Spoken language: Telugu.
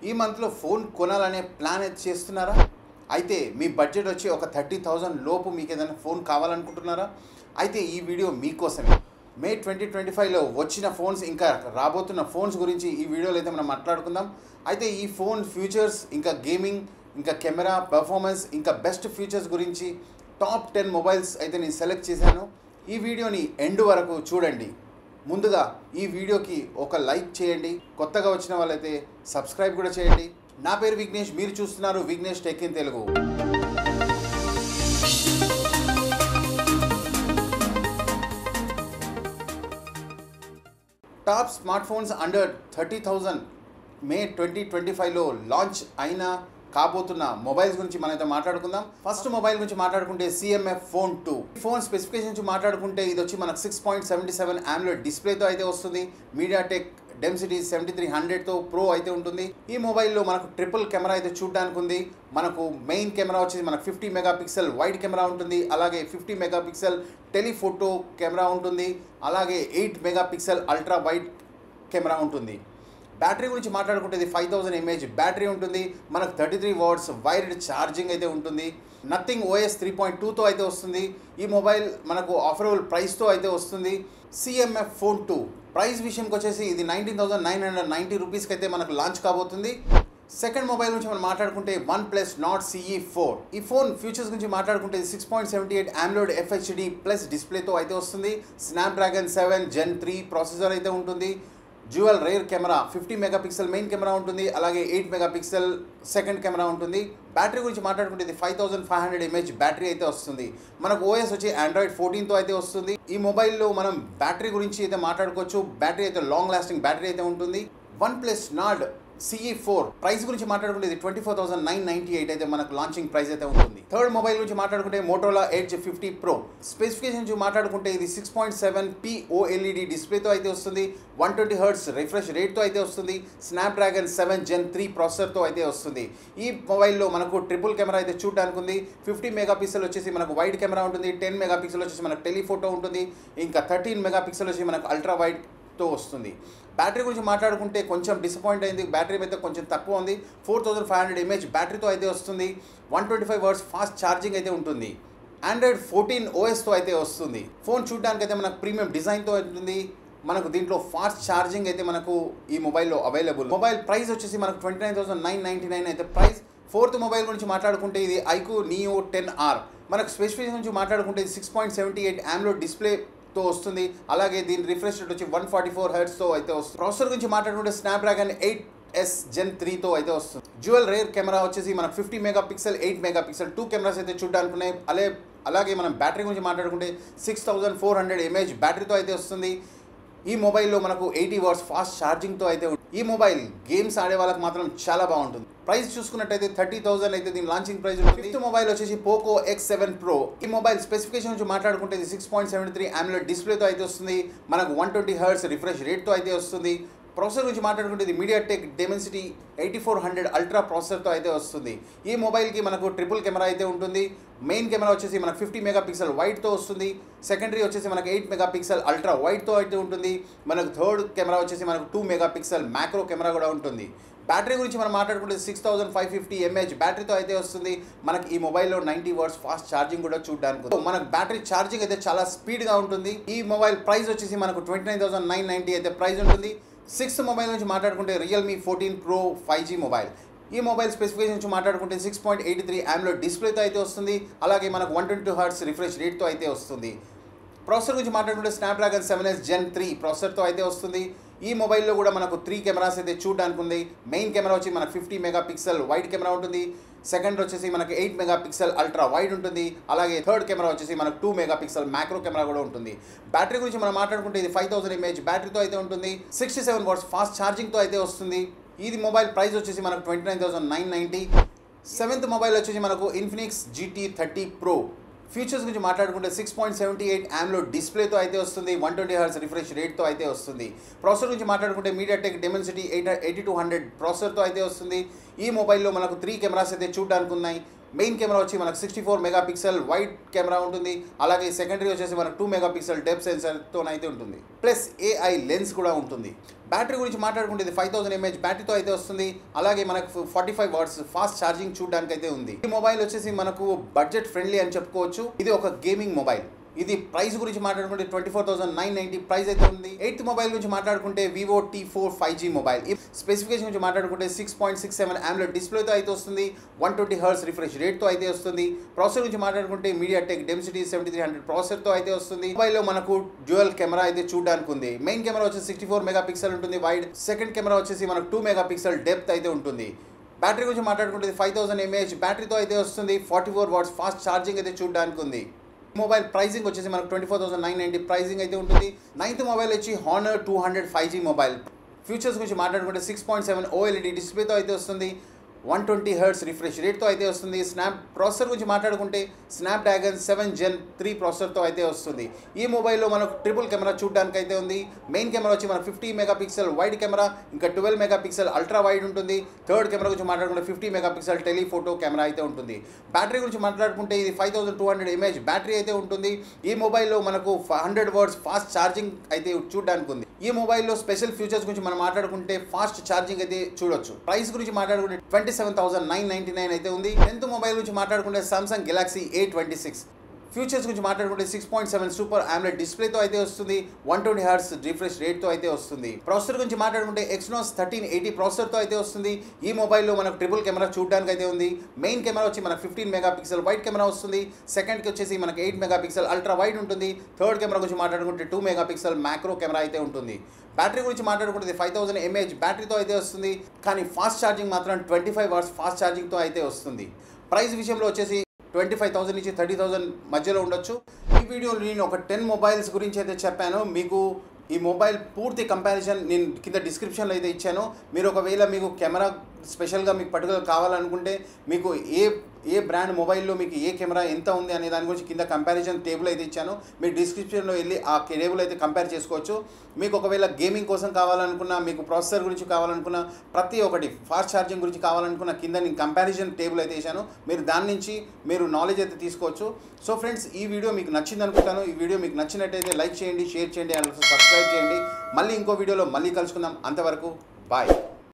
ఈ మంత్లో ఫోన్ కొనాలనే ప్లాన్ అయితే చేస్తున్నారా? అయితే మీ బడ్జెట్ వచ్చి ఒక 30,000 లోపు మీకు ఏదైనా ఫోన్ కావాలనుకుంటున్నారా? అయితే ఈ వీడియో మీకోసమే. మే 2025లో వచ్చిన ఫోన్స్ ఇంకా రాబోతున్న ఫోన్స్ గురించి ఈ వీడియోలో అయితే మనం మాట్లాడుకుందాం. అయితే ఈ ఫోన్ ఫీచర్స్ ఇంకా గేమింగ్ ఇంకా కెమెరా పర్ఫార్మెన్స్ ఇంకా బెస్ట్ ఫీచర్స్ గురించి టాప్ 10 మొబైల్స్ అయితే నేను సెలెక్ట్ చేశాను. ఈ వీడియోని ఎండ్ వరకు చూడండి. ముందుగా ఈ వీడియోకి ఒక లైక్ చేయండి. కొత్తగా వచ్చిన వాళ్ళైతే సబ్స్క్రైబ్ కూడా చేయండి. నా పేరు విఘ్నేష్, మీరు చూస్తున్నారు Vignesh tech in Telugu. Top smartphones under 30,000 May 2025లో లాంచ్ అయిన కాబోతున్న మొబైల్స్ గురించి మనమైతే మాట్లాడుకుందాం. ఫస్ట్ మొబైల్ గురించి మాట్లాడుకుంటే CMF ఫోన్ 2. ఫోన్ స్పెసిఫికేషన్ గురించి మాట్లాడుకుంటే ఇది వచ్చి మనకు 6.77 AMOLED డిస్ప్లేతో అయితే వస్తుంది. MediaTek Dimensity 7300తో ప్రో అయితే ఉంటుంది. ఈ మొబైల్లో మనకు ట్రిపుల్ కెమెరా అయితే చూడడానికి ఉంది. మనకు మెయిన్ కెమెరా వచ్చేసి మనకు 50 మెగాపిక్సెల్ వైడ్ కెమెరా ఉంటుంది. అలాగే 50 మెగాపిక్సెల్ టెలిఫోటో కెమెరా ఉంటుంది. అలాగే 8 మెగాపిక్సెల్ అల్ట్రా వైడ్ కెమెరా ఉంటుంది. బ్యాటరీ గురించి మాట్లాడుకుంటే ఇది 5000 mAh బ్యాటరీ ఉంటుంది. మనకు 33 వాట్స్ వైర్డ్ ఛార్జింగ్ అయితే ఉంటుంది. నథింగ్ OS 3.2తో అయితే వస్తుంది. ఈ మొబైల్ మనకు ఆఫరబుల్ ప్రైస్తో అయితే వస్తుంది. CMF ఫోన్ 2 ప్రైస్ విషయంకి వచ్చేసి ఇది 19,990 రూపీస్కి అయితే మనకు లాంచ్ కాబోతుంది. సెకండ్ మొబైల్ గురించి మనం మాట్లాడుకుంటే OnePlus Nord CE4. ఈ ఫోన్ ఫీచర్స్ గురించి మాట్లాడుకుంటే 6.78 AMOLED FHD ప్లస్ డిస్ప్లేతో అయితే వస్తుంది. స్నాప్డ్రాగన్ 7 Gen 3 ప్రాసెసర్ అయితే ఉంటుంది. Dual rear camera 50 megapixel main camera ఉంటుంది. అలాగే 8 మెగాపిక్సెల్ సెకండ్ కెమెరా ఉంటుంది. బ్యాటరీ గురించి మాట్లాడుకుంటే ఇది 5500 mAh బ్యాటరీ అయితే వస్తుంది. మనకు OS వచ్చి Android 14తో అయితే వస్తుంది. ఈ మొబైల్లో మనం బ్యాటరీ గురించి అయితే మాట్లాడుకోవచ్చు. బ్యాటరీ అయితే లాంగ్ లాస్టింగ్ బ్యాటరీ అయితే ఉంటుంది. OnePlus Nord CE4 ప్రైస్ గురించి మాట్లాడుకుంటే ఇది 24,998 అయితే మనకు లాంచింగ్ ప్రైస్ అయితే ఉంటుంది. థర్డ్ మొబైల్ గురించి మాట్లాడుకుంటే Motorola Edge 50 Pro. స్పెసిఫికేషన్ గురించి మాట్లాడుకుంటే ఇది 6.7p OLED డిస్ప్లేతో అయితే వస్తుంది. 120 Hz రిఫ్రెష్ రేట్తో అయితే వస్తుంది. స్నాప్డ్రాగన్ 7 Gen 3 ప్రాసెసర్తో అయితే వస్తుంది. ఈ మొబైల్లో మనకు ట్రిపుల్ కెమెరా అయితే చూడడానికి ఉంది. 50 మెగాపిక్సెల్ వచ్చేసి మనకు వైడ్ కెమెరా ఉంటుంది. 10 మెగాపిక్సెల్ వచ్చేసి మనకు టెలిఫోటో ఉంటుంది. ఇంకా 13 మెగాపిక్సెల్ వచ్చి మనకు అల్ట్రా వైడ్ వస్తుంది. బ్యాటరీ గురించి మాట్లాడుకుంటే కొంచెం డిసప్పాయింట్ అయింది. బ్యాటరీ అయితే కొంచెం తక్కువ ఉంది. 4500 mAh బ్యాటరీతో అయితే వస్తుంది. 125 వాట్స్ ఫాస్ట్ ఛార్జింగ్ అయితే ఉంటుంది. Android 14 OSతో అయితే వస్తుంది. ఫోన్ చూడడానికి అయితే మనకు ప్రీమియం డిజైన్తో ఉంటుంది. మనకు దీంట్లో ఫాస్ట్ ఛార్జింగ్ అయితే మనకు ఈ మొబైల్లో అవైలబుల్. మొబైల్ ప్రైస్ వచ్చేసి మనకు 29,999 అయితే ప్రైస్. ఫోర్త్ మొబైల్ గురించి మాట్లాడుకుంటే ఇది iQOO Neo 10R. మనకు స్పెసిఫికేషన్ గురించి మాట్లాడుకుంటే ఇది 6.78 AMOLED డిస్ప్లేతో వస్తుంది. అలాగే దీని రిఫ్రెష్ రేట్ వచ్చి 144 Hzతో అయితే వస్తుంది. ప్రాసెసర్ గురించి మాట్లాడుకుంటే స్నాప్డ్రాగన్ 8S Gen 3తో అయితే వస్తుంది. డ్యూయల్ రేర్ కెమెరా వచ్చేసి మనకు 50 మెగాపిక్సెల్ 8 మెగాపిక్సెల్ 2 కెమెరాస్ అయితే చూడడానికి ఉన్నాయి. అలాగే మనం బ్యాటరీ గురించి మాట్లాడుకుంటే 6400 mAh బ్యాటరీతో అయితే వస్తుంది. ఈ మొబైల్లో మనకు 80 వాట్స్ ఫాస్ట్ ఛార్జింగ్తో అయితే ఉంటుంది. ఈ మొబైల్ గేమ్స్ ఆడే వాళ్ళకి మాత్రం చాలా బాగుంటుంది. ప్రైస్ చూసుకున్నట్టయితే 30,000 అయితే దీని లాంచింగ్ ప్రైస్ ఉంటుంది. ఫిఫ్త్ మొబైల్ వచ్చేసి Poco X7 Pro. ఈ మొబైల్ స్పెసిఫికేషన్ నుంచి మాట్లాడుకుంటే ఇది 6.73 AMOLED డిస్ప్లేతో అయితే వస్తుంది. మనకు 120 Hz రిఫ్రెష్ రేట్తో అయితే వస్తుంది. ప్రాసెసర్ గురించి మాట్లాడుకుంటే ఇది MediaTek Dimensity 8400 అల్ట్రా ప్రాసెసర్తో అయితే వస్తుంది. ఈ మొబైల్కి మనకు ట్రిపుల్ కెమెరా అయితే ఉంటుంది. మెయిన్ కెమెరా వచ్చేసి మనకు 50 మెగాపిక్సెల్ వైడ్తో వస్తుంది. సెకండరీ వచ్చేసి మనకు 8 మెగాపిక్సెల్ అల్ట్రా వైడ్తో అయితే ఉంటుంది. మనకు థర్డ్ కెమెరా వచ్చేసి మనకు 2 మెగాపిక్సెల్ మ్యాక్రో కెమెరా కూడా ఉంటుంది. బ్యాటరీ గురించి మనం మాట్లాడుకుంటే 6550 mAh బ్యాటరీతో అయితే వస్తుంది. మనకి ఈ మొబైల్లో 90 వాట్స్ ఫాస్ట్ ఛార్జింగ్ కూడా చూడడానికి. మనకు బ్యాటరీ ఛార్జింగ్ అయితే చాలా స్పీడ్గా ఉంటుంది. ఈ మొబైల్ ప్రైస్ వచ్చేసి మనకు 29,990 అయితే ప్రైస్ ఉంటుంది. సిక్స్త్ మొబైల్ నుంచి మాట్లాడుకుంటే Realme 14 Pro 5G మొబైల్. ఈ మొబైల్ స్పెసిఫికేషన్ నుంచి మాట్లాడుకుంటే 6.83 AMOLED డిస్ప్లేతో అయితే వస్తుంది. అలాగే మనకు 122 Hz రిఫ్రెష్ రేట్తో అయితే వస్తుంది. ప్రాసెసర్ గురించి మాట్లాడుకుంటే స్నాప్డ్రాగన్ 7S Gen 3 ప్రాసెసర్తో అయితే వస్తుంది. ఈ మొబైల్లో కూడా మనకు 3 కెమెరాస్ అయితే చూడడానికి ఉంది. మెయిన్ కెమెరా వచ్చి మనకు 50 మెగాపిక్సెల్ వైడ్ కెమెరా ఉంటుంది. సెకండ్ వచ్చేసి మనకి 8 మెగాపిక్సెల్ అల్ట్రా వైడ్ ఉంటుంది. అలాగే థర్డ్ కెమెరా వచ్చేసి మనకు 2 మెగాపిక్సెల్ మ్యాక్రో కెమెరా కూడా ఉంటుంది. బ్యాటరీ గురించి మనం మాట్లాడుకుంటే ఇది 5000 mAh బ్యాటరీతో అయితే ఉంటుంది. 67 వాట్స్ ఫాస్ట్ ఛార్జింగ్తో అయితే వస్తుంది. ఇది మొబైల్ ప్రైస్ వచ్చేసి మనకు 29,990. సెవెంత్ మొబైల్ వచ్చేసి మనకు Infinix GT30 Pro. ఫీచర్స్ గురించి మాట్లాడుకుంటే 6.78 AMOLED డిస్ప్లేతో అయితే వస్తుంది. 120 Hz రిఫ్రెష్ రేట్తో అయితే వస్తుంది. ప్రాసెసర్ గురించి మాట్లాడుకుంటే MediaTek Dimensity 8200 ప్రాసెసర్తో అయితే వస్తుంది. ఈ మొబైల్లో మనకు 3 కెమెరాస్ అయితే చూడడానికి ఉన్నాయి. మెయిన్ కెమెరా వచ్చి మనకు 64 మెగాపిక్సెల్ వైడ్ కెమెరా ఉంటుంది. అలాగే సెకండరీ వచ్చేసి మనకు 2 మెగాపిక్సెల్ డెప్త్ సెన్సర్తో అయితే ఉంటుంది. ప్లస్ AI లెన్స్ కూడా ఉంటుంది. బ్యాటరీ గురించి మాట్లాడుకుంటే ఇది 5000 mAh బ్యాటరీతో అయితే వస్తుంది. అలాగే మనకు 45 వాట్స్ ఫాస్ట్ ఛార్జింగ్ చూడడానికి అయితే ఉంది. ఈ మొబైల్ వచ్చేసి మనకు బడ్జెట్ ఫ్రెండ్లీ అని చెప్పుకోవచ్చు. ఇది ఒక గేమింగ్ మొబైల్. ఇది ప్రైస్ గురించి మాట్లాడుకుంటే 24,990 ప్రైస్ అయితే ఉంది. 8th మొబైల్ గురించి మాట్లాడుకుంటే Vivo T4 5G మొబైల్. ఈ స్పెసిఫికేషన్ గురించి మాట్లాడుకుంటే 6.67 AMOLED డిస్ప్లేతో అయితే వస్తుంది. 120 Hz రిఫ్రెష్ రేట్తో అయితే వస్తుంది. ప్రాసెసర్ గురించి మాట్లాడుకుంటే MediaTek Dimensity 7300 ప్రాసెసర్తో అయితే వస్తుంది. మొబైల్లో మనకు డ్యూయల్ కెమెరా అయితే చూడడానికి ఉంది. మెయిన్ కెమెరా వచ్చేసి 64 మెగాపిక్సెల్ ఉంటుంది వైడ్. సెకండ్ కెమెరా వచ్చేసి మనకు 2 మెగాపిక్సెల్ డెప్త్ అయితే ఉంటుంది. బ్యాటరీ గురించి మాట్లాడుకుంటే 5000 mAh బ్యాటరీతో అయితే వస్తుంది. 44 వాట్స్ ఫాస్ట్ ఛార్జింగ్ అయితే చూడడానికి ఉంది. మొబైల్ ప్రైసింగ్ వచ్చేసి మనకు 24,990 ప్రైసింగ్ అయితే ఉంటుంది. 9th మొబైల్ వచ్చి Honor 200 5G మొబైల్. ఫీచర్స్ గురించి మాట్లాడుకుంటే 6.7 OLED డిస్ప్లేతో అయితే వస్తుంది. 120 Hz రిఫ్రెష్ రేట్తో అయితే వస్తుంది. ప్రాసెసర్ గురించి మాట్లాడుకుంటే స్నాప్డ్రాగన్ 7 Gen 3 ప్రాసెసర్తో అయితే వస్తుంది. ఈ మొబైల్లో మనకు ట్రిపుల్ కెమెరా చూడడానికి అయితే ఉంది. మెయిన్ కెమెరా వచ్చి మనకు 50 మెగాపిక్సెల్ వైడ్ కెమెరా, ఇంకా 12 మెగాపిక్సెల్ అల్ట్రా వైడ్ ఉంటుంది. థర్డ్ కెమెరా గురించి మాట్లాడుకుంటే 50 మెగాపిక్సెల్ టెలిఫోటో కెమెరా అయితే ఉంటుంది. బ్యాటరీ గురించి మాట్లాడుకుంటే ఇది 5200 mAh బ్యాటరీ అయితే ఉంటుంది. ఈ మొబైల్లో మనకు 100 వాట్స్ ఫాస్ట్ ఛార్జింగ్ అయితే చూడడానికి ఉంది. ఈ మొబైల్లో స్పెషల్ ఫీచర్స్ గురించి మనం మాట్లాడుకుంటే ఫాస్ట్ ఛార్జింగ్ అయితే చూడొచ్చు. ప్రైస్ గురించి మాట్లాడుకుంటే 27,999 అయితే ఉంది. 10th మొబైల్ గురించి మాట్లాడుకుంటే Samsung Galaxy A26. ఫీచర్స్ గురించి మాట్లాడుకుంటే 6.7 సూపర్ AMOLED డిస్ప్లేతో అయితే వస్తుంది. 120 Hz రిఫ్రెష్ రేట్తో అయితే వస్తుంది. ప్రాసెసర్ గురించి మాట్లాడుకుంటే Exynos 1380 ప్రాసెసర్తో అయితే వస్తుంది. ఈ మొబైల్లో మనకు ట్రిపుల్ కెమెరా చూడడానికి అయితే ఉంది. మెయిన్ కెమెరా వచ్చి మనకు 15 మెగాపిక్సెల్ వైడ్ కెమెరా వస్తుంది. సెకండ్కి వచ్చేసి మనకు 8 మెగాపిక్సెల్ అల్ట్రా వైడ్ ఉంటుంది. థర్డ్ కెమెరా గురించి మాట్లాడుకుంటే 2 మెగాపిక్సెల్ మ్యాక్రో కెమెరా అయితే ఉంటుంది. బ్యాటరీ గురించి మాట్లాడుకుంటే 5000 mAh బ్యాటరీతో అయితే వస్తుంది. కానీ ఫాస్ట్ ఛార్జింగ్ మాత్రం 25 వాట్స్ ఫాస్ట్ ఛార్జింగ్తో అయితే వస్తుంది. ప్రైస్ విషయంలో వచ్చేసి 25,000 నుంచి 30,000 మధ్యలో ఉండొచ్చు. ఈ వీడియోలో నేను ఒక 10 మొబైల్స్ గురించి అయితే చెప్పాను. మీకు ఈ మొబైల్ పూర్తి కంపారిజన్ నేను కింద డిస్క్రిప్షన్లో అయితే ఇచ్చాను. మీరు ఒకవేళ మీకు కెమెరా స్పెషల్గా మీకు పర్టికులర్ కావాలనుకుంటే మీకు ఏ బ్రాండ్ మొబైల్లో మీకు ఏ కెమెరా ఎంత ఉంది అనే దాని గురించి కింద కంపారిజన్ టేబుల్ అయితే ఇచ్చాను. మీరు డిస్క్రిప్షన్లో వెళ్ళి ఆ టేబుల్ అయితే కంపేర్ చేసుకోవచ్చు. మీకు ఒకవేళ గేమింగ్ కోసం కావాలనుకున్నా, మీకు ప్రాసెసర్ గురించి కావాలనుకున్నా, ప్రతి ఒక్కటి ఫాస్ట్ ఛార్జింగ్ గురించి కావాలనుకున్న కింద నేను కంపారిజన్ టేబుల్ అయితే వేసాను. మీరు దాని నుంచి మీరు నాలెడ్జ్ అయితే తీసుకోవచ్చు. సో ఫ్రెండ్స్, ఈ వీడియో మీకు నచ్చింది అనుకుంటాను. ఈ వీడియో మీకు నచ్చినట్టయితే లైక్ చేయండి, షేర్ చేయండి, అండ్ సబ్స్క్రైబ్ చేయండి. మళ్ళీ ఇంకో వీడియోలో మళ్ళీ కలుసుకుందాం. అంతవరకు బాయ్.